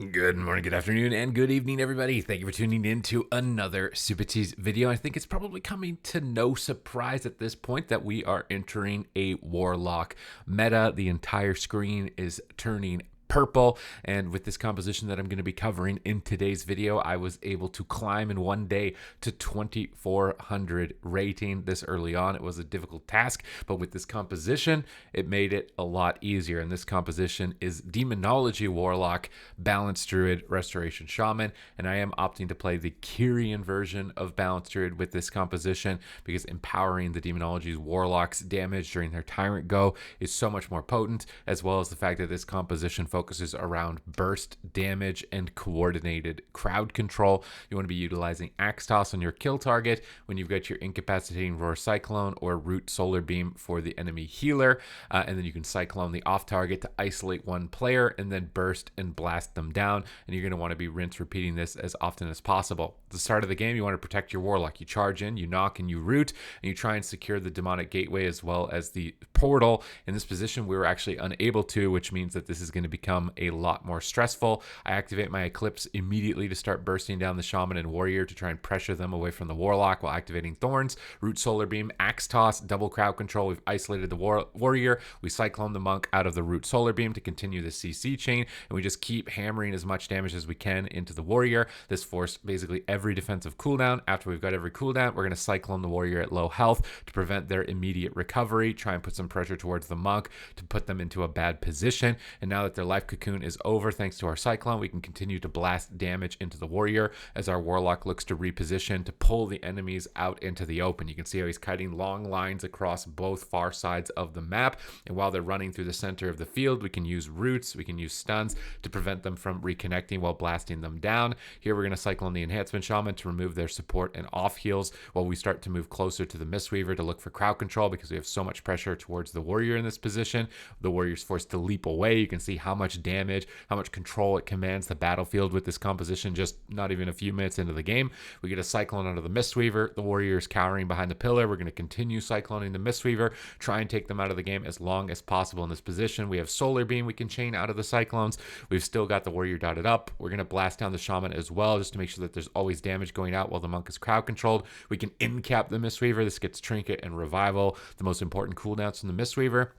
Good morning, good afternoon, and good evening, everybody. Thank you for tuning in to another Supatease video. I think it's probably coming to no surprise at this point that we are entering a Warlock meta. The entire screen is turning purple, and with this composition that I'm going to be covering in today's video, I was able to climb in one day to 2400 rating this early on. It was a difficult task, but with this composition it made it a lot easier. And this composition is Demonology Warlock, Balanced Druid, Restoration Shaman, and I am opting to play the Kyrian version of Balanced Druid with this composition because empowering the Demonology's Warlock's damage during their Tyrant Go is so much more potent, as well as the fact that this composition focuses around burst damage and coordinated crowd control. You want to be utilizing Axe Toss on your kill target when you've got your Incapacitating Roar Cyclone or Root Solar Beam for the enemy healer, and then you can Cyclone the off target to isolate one player and then burst and blast them down, and you're going to want to be repeating this as often as possible. At the start of the game, you want to protect your Warlock. You charge in, you knock, and you root, and you try and secure the Demonic Gateway as well as the portal. In this position, we were actually unable to, which means that this is going to become a lot more stressful. I activate my Eclipse immediately to start bursting down the Shaman and Warrior to try and pressure them away from the Warlock while activating Thorns, Root Solar Beam, Axe Toss, double crowd control. We've isolated the Warrior. We Cyclone the Monk out of the Root Solar Beam to continue the CC chain, and we just keep hammering as much damage as we can into the Warrior. This forced basically every defensive cooldown. After we've got every cooldown, we're going to Cyclone the Warrior at low health to prevent their immediate recovery, try and put some pressure towards the Monk to put them into a bad position. And now that their life cocoon is over, thanks to our Cyclone, we can continue to blast damage into the Warrior as our Warlock looks to reposition to pull the enemies out into the open. You can see how he's cutting long lines across both far sides of the map, and while they're running through the center of the field, we can use roots, we can use stuns to prevent them from reconnecting while blasting them down. Here we're going to Cyclone the Enhancement Shaman to remove their support and off heals while we start to move closer to the Mistweaver to look for crowd control because we have so much pressure towards the Warrior in this position. The Warrior's forced to leap away. You can see how much damage, how much control it commands the battlefield with this composition just not even a few minutes into the game. We get a Cyclone onto the Mistweaver. The Warrior is cowering behind the pillar. We're going to continue cycloning the Mistweaver, try and take them out of the game as long as possible in this position. We have Solar Beam we can chain out of the Cyclones. We've still got the Warrior dotted up. We're going to blast down the Shaman as well just to make sure that there's always damage going out while the Monk is crowd controlled. We can incap the Mistweaver. This gets Trinket and Revival, the most important cooldowns from the Mistweaver.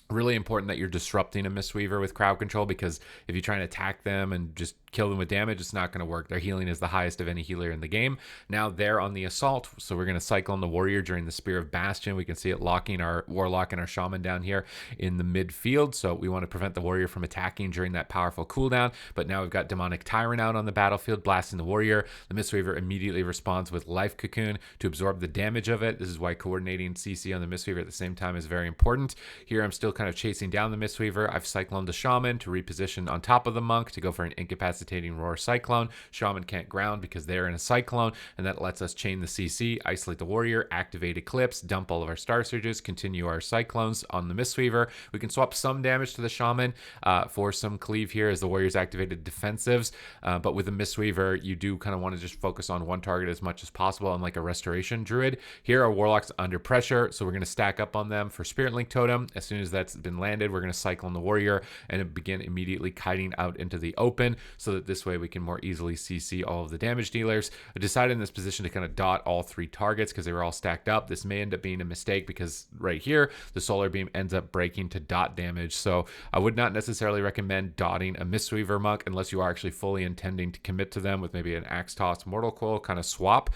Really important that you're disrupting a Mistweaver with crowd control, because if you try and attack them and just kill them with damage, it's not going to work. Their healing is the highest of any healer in the game. Now they're on the assault, so we're going to Cyclone the Warrior during the Spear of Bastion. We can see it locking our Warlock and our Shaman down here in the midfield, so we want to prevent the Warrior from attacking during that powerful cooldown. But now we've got Demonic Tyrant out on the battlefield blasting the Warrior. The Mistweaver immediately responds with Life Cocoon to absorb the damage of it. This is why coordinating CC on the Mistweaver at the same time is very important. Here I'm still kind of chasing down the Mistweaver. I've Cycloned the Shaman to reposition on top of the Monk to go for an Incapacitating Roar Cyclone. Shaman can't ground because they're in a Cyclone, and that lets us chain the CC, isolate the Warrior, activate Eclipse, dump all of our Star Surges, continue our Cyclones on the Mistweaver. We can swap some damage to the Shaman for some cleave here as the Warrior's activated defensives, but with the Mistweaver, you do kind of want to just focus on one target as much as possible, unlike a Restoration Druid. Here our Warlock's under pressure, so we're going to stack up on them for Spirit Link Totem. As soon as that's been landed, we're going to Cyclone the Warrior and begin immediately kiting out into the open so that this way we can more easily CC all of the damage dealers. I decided in this position to kind of dot all three targets because they were all stacked up. This may end up being a mistake because right here the Solar Beam ends up breaking to dot damage, so I would not necessarily recommend dotting a Mistweaver Monk unless you are actually fully intending to commit to them with maybe an Axe Toss Mortal Coil kind of swap,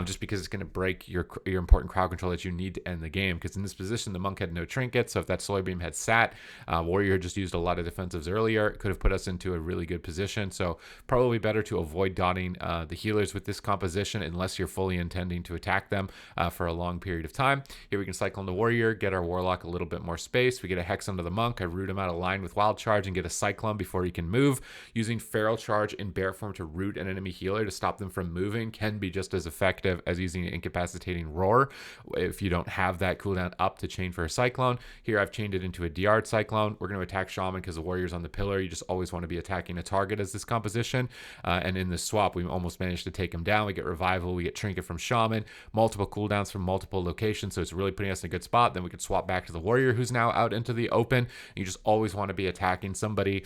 just because it's going to break your important crowd control that you need to end the game. Because in this position the Monk had no trinket, so if that Solar Beam had sat, Warrior just used a lot of defensives earlier, it could have put us into a really good position. So probably better to avoid dotting the healers with this composition unless you're fully intending to attack them for a long period of time. Here we can Cyclone the Warrior, get our Warlock a little bit more space. We get a Hex onto the Monk. I root him out of line with Wild Charge and get a Cyclone before he can move. Using Feral Charge in bear form to root an enemy healer to stop them from moving can be just as effective as using an Incapacitating Roar if you don't have that cooldown up to chain for a Cyclone. Here I've chained it into a DR Cyclone. We're going to attack Shaman because the Warrior's on the pillar. You just always want to be attacking a target as this composition. And in this swap, we almost managed to take him down. We get Revival, we get Trinket from Shaman, multiple cooldowns from multiple locations, so it's really putting us in a good spot. Then we can swap back to the Warrior, who's now out into the open. You just always want to be attacking somebody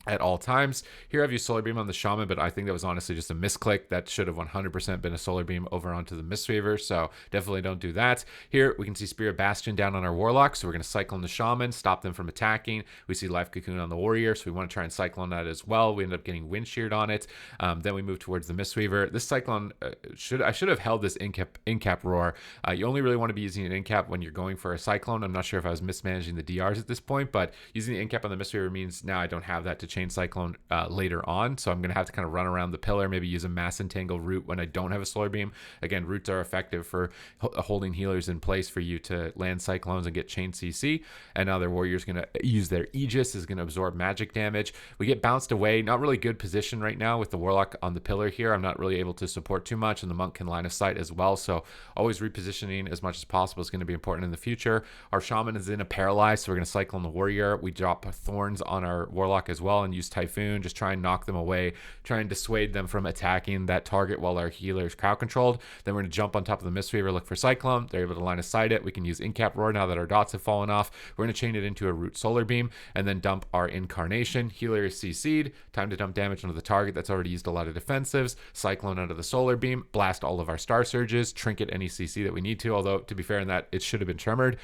at all times. Here I've used Solar Beam on the Shaman, but I think that was honestly just a misclick. That should have 100% been a Solar Beam over onto the Mistweaver, so definitely don't do that. Here we can see Spirit Bastion down on our Warlock, so we're going to Cyclone the Shaman, stop them from attacking. We see Life Cocoon on the Warrior, so we want to try and Cyclone that as well. We end up getting Wind Sheared on it. Then we move towards the Mistweaver. This Cyclone, I should have held this in-cap Roar. You only really want to be using an in-cap when you're going for a Cyclone. I'm not sure if I was mismanaging the DRs at this point, but using the in-cap on the Mistweaver means now I don't have that to chain Cyclone later on, so I'm going to have to kind of run around the pillar, maybe use a Mass Entangle root when I don't have a Solar Beam. Again, roots are effective for holding healers in place for you to land Cyclones and get chain CC, and now their Warrior's going to use their Aegis, is going to absorb magic damage. We get bounced away, not really good position right now with the Warlock on the pillar here. I'm not really able to support too much, and the Monk can line of sight as well, so always repositioning as much as possible is going to be important in the future. Our Shaman is in a Paralyze, so we're going to Cyclone the Warrior. We drop Thorns on our Warlock as well and use Typhoon, just try and knock them away, try and dissuade them from attacking that target while our healer is crowd controlled. Then we're going to jump on top of the Mistweaver, look for Cyclone. They're able to line of sight it. We can use in-cap Roar now that our dots have fallen off. We're going to chain it into a Root Solar Beam and then dump our Incarnation. Healer is CC'd. Time to dump damage onto the target that's already used a lot of defensives. Cyclone out of the Solar Beam. Blast all of our Star Surges. Trinket any CC that we need to, although to be fair in that it should have been Tremored.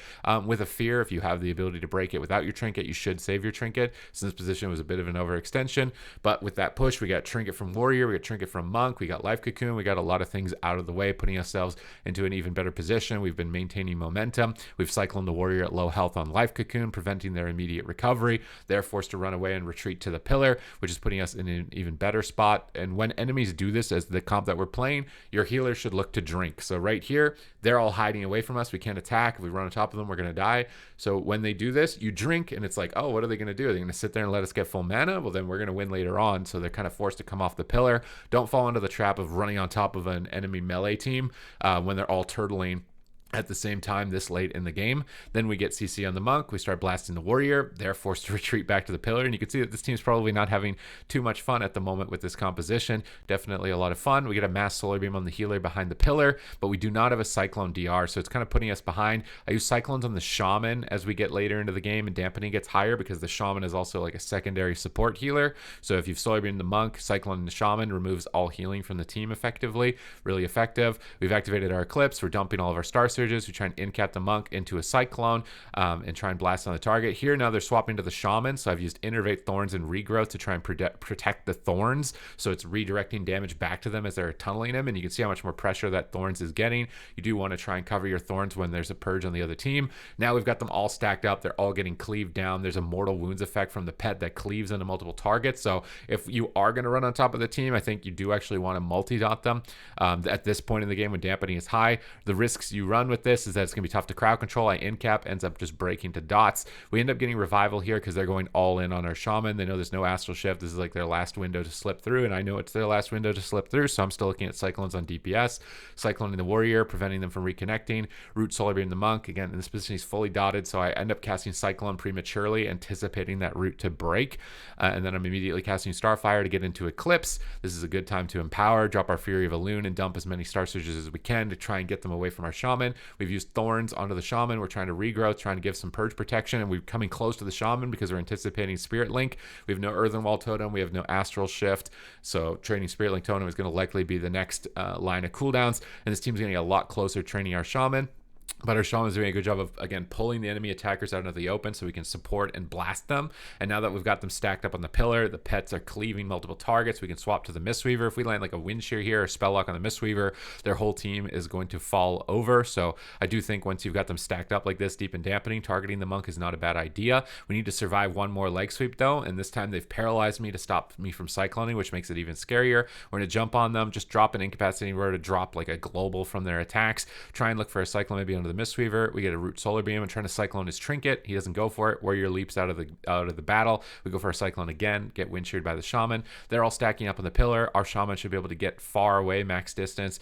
With a Fear, if you have the ability to break it without your Trinket, you should save your Trinket, since this position was a bit of an overextension. But with that push, we got Trinket from Warrior, we got Trinket from Monk, we got Life Cocoon, we got a lot of things out of the way, putting ourselves into an even better position. We've been maintaining momentum. We've Cycloned the Warrior at low health on Life Cocoon, preventing their immediate recovery. They're forced to run away and retreat to the pillar, which is putting us in an even better spot. And when enemies do this, as the comp that we're playing, your healer should look to drink. So right here, they're all hiding away from us. We can't attack. If we run on top of them, we're going to die. So when they do this, you drink, and it's like, oh, what are they going to do? Are they going to sit there and let us get full mana? Well, then we're going to win later on. So they're kind of forced to come off the pillar. Don't fall into the trap of running on top of an enemy melee team when they're all turtling at the same time this late in the game. Then we get CC on the Monk. We start blasting the Warrior. They're forced to retreat back to the pillar, and you can see that this team's probably not having too much fun at the moment with this composition. Definitely a lot of fun. We get a Mass Solar Beam on the healer behind the pillar, but we do not have a Cyclone DR, so it's kind of putting us behind. I use Cyclones on the Shaman as we get later into the game, and dampening gets higher because the Shaman is also like a secondary support healer. So if you've Solar Beamed the Monk, Cyclone the Shaman removes all healing from the team effectively. Really effective. We've activated our Eclipse. We're dumping all of our Star Surges. We try and in-cap the Monk into a Cyclone and try and blast on the target. Here now they're swapping to the Shaman, so I've used Innervate Thorns and Regrowth to try and protect the Thorns, so it's redirecting damage back to them as they're tunneling him, and you can see how much more pressure that Thorns is getting. You do want to try and cover your Thorns when there's a purge on the other team. Now we've got them all stacked up. They're all getting cleaved down. There's a Mortal Wounds effect from the pet that cleaves into multiple targets, so if you are going to run on top of the team, I think you do actually want to multi-dot them at this point in the game when dampening is high. The risks you run with this is that it's going to be tough to crowd control. I in-cap, ends up just breaking to dots. We end up getting Revival here because they're going all in on our Shaman. They know there's no Astral Shift. This is like their last window to slip through, and I know it's their last window to slip through, so I'm still looking at Cyclones on DPS. Cycloning the Warrior, preventing them from reconnecting. Root Solar Beam the Monk. Again, in this position, he's fully dotted, so I end up casting Cyclone prematurely, anticipating that root to break, and then I'm immediately casting Starfire to get into Eclipse. This is a good time to empower, drop our Fury of Elune, and dump as many Star Surges as we can to try and get them away from our Shaman. We've used Thorns onto the Shaman. We're trying to regrow, trying to give some purge protection, and we're coming close to the Shaman because we're anticipating Spirit Link. We have no Earthen Wall Totem. We have no Astral Shift, so training Spirit Link Totem is going to likely be the next line of cooldowns, and this team's getting a lot closer training our Shaman. But our Shaman's doing a good job of, again, pulling the enemy attackers out into the open so we can support and blast them. And now that we've got them stacked up on the pillar, the pets are cleaving multiple targets. We can swap to the Mistweaver. If we land like a Wind Shear here or Spell Lock on the Mistweaver, their whole team is going to fall over. So I do think once you've got them stacked up like this, deep and dampening, targeting the Monk is not a bad idea. We need to survive one more leg sweep though, and this time they've paralyzed me to stop me from cycloning, which makes it even scarier. We're going to jump on them, just drop an incapacitating roar to drop like a global from their attacks. Try and look for a cyclone maybe under the Mistweaver. We get a Root Solar Beam and trying to Cyclone his Trinket. He doesn't go for it. Warrior leaps out of the battle. We go for a Cyclone again, get Wind Sheared by the Shaman. They're all stacking up on the pillar. Our Shaman should be able to get far away, max distance,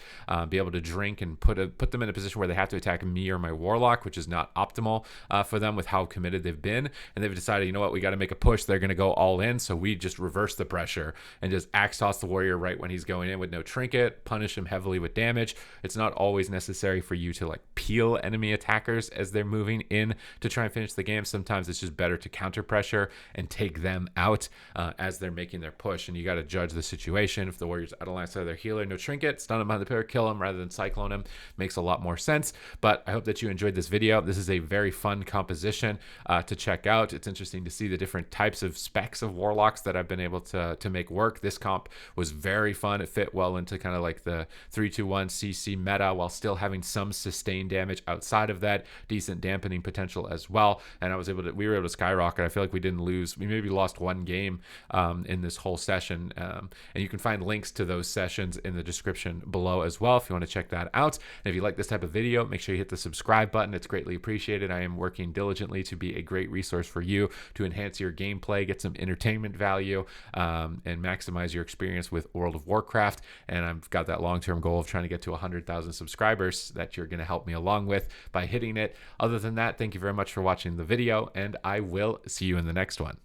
be able to drink and put them in a position where they have to attack me or my Warlock, which is not optimal for them with how committed they've been. And they've decided, you know what, we got to make a push. They're going to go all in. So we just reverse the pressure and just Axe Toss the Warrior right when he's going in with no Trinket, punish him heavily with damage. It's not always necessary for you to like peel heal enemy attackers as they're moving in to try and finish the game. Sometimes it's just better to counter pressure and take them out as they're making their push. And you got to judge the situation. If the warrior's out of line side of their healer, no trinket, stun him behind the pillar, kill him rather than cyclone him, makes a lot more sense. But I hope that you enjoyed this video. This is a very fun composition to check out. It's interesting to see the different types of specs of warlocks that I've been able to make work. This comp was very fun. It fit well into kind of like the 3-2-1 CC meta while still having some sustained damage outside of that, decent dampening potential as well. And we were able to skyrocket. I feel like we didn't lose. We maybe lost one game in this whole session. And you can find links to those sessions in the description below as well if you want to check that out. And if you like this type of video, make sure you hit the subscribe button. It's greatly appreciated. I am working diligently to be a great resource for you to enhance your gameplay, get some entertainment value, and maximize your experience with World of Warcraft. And I've got that long-term goal of trying to get to 100,000 subscribers that you're going to help me along with by hitting it. Other than that, thank you very much for watching the video, and I will see you in the next one.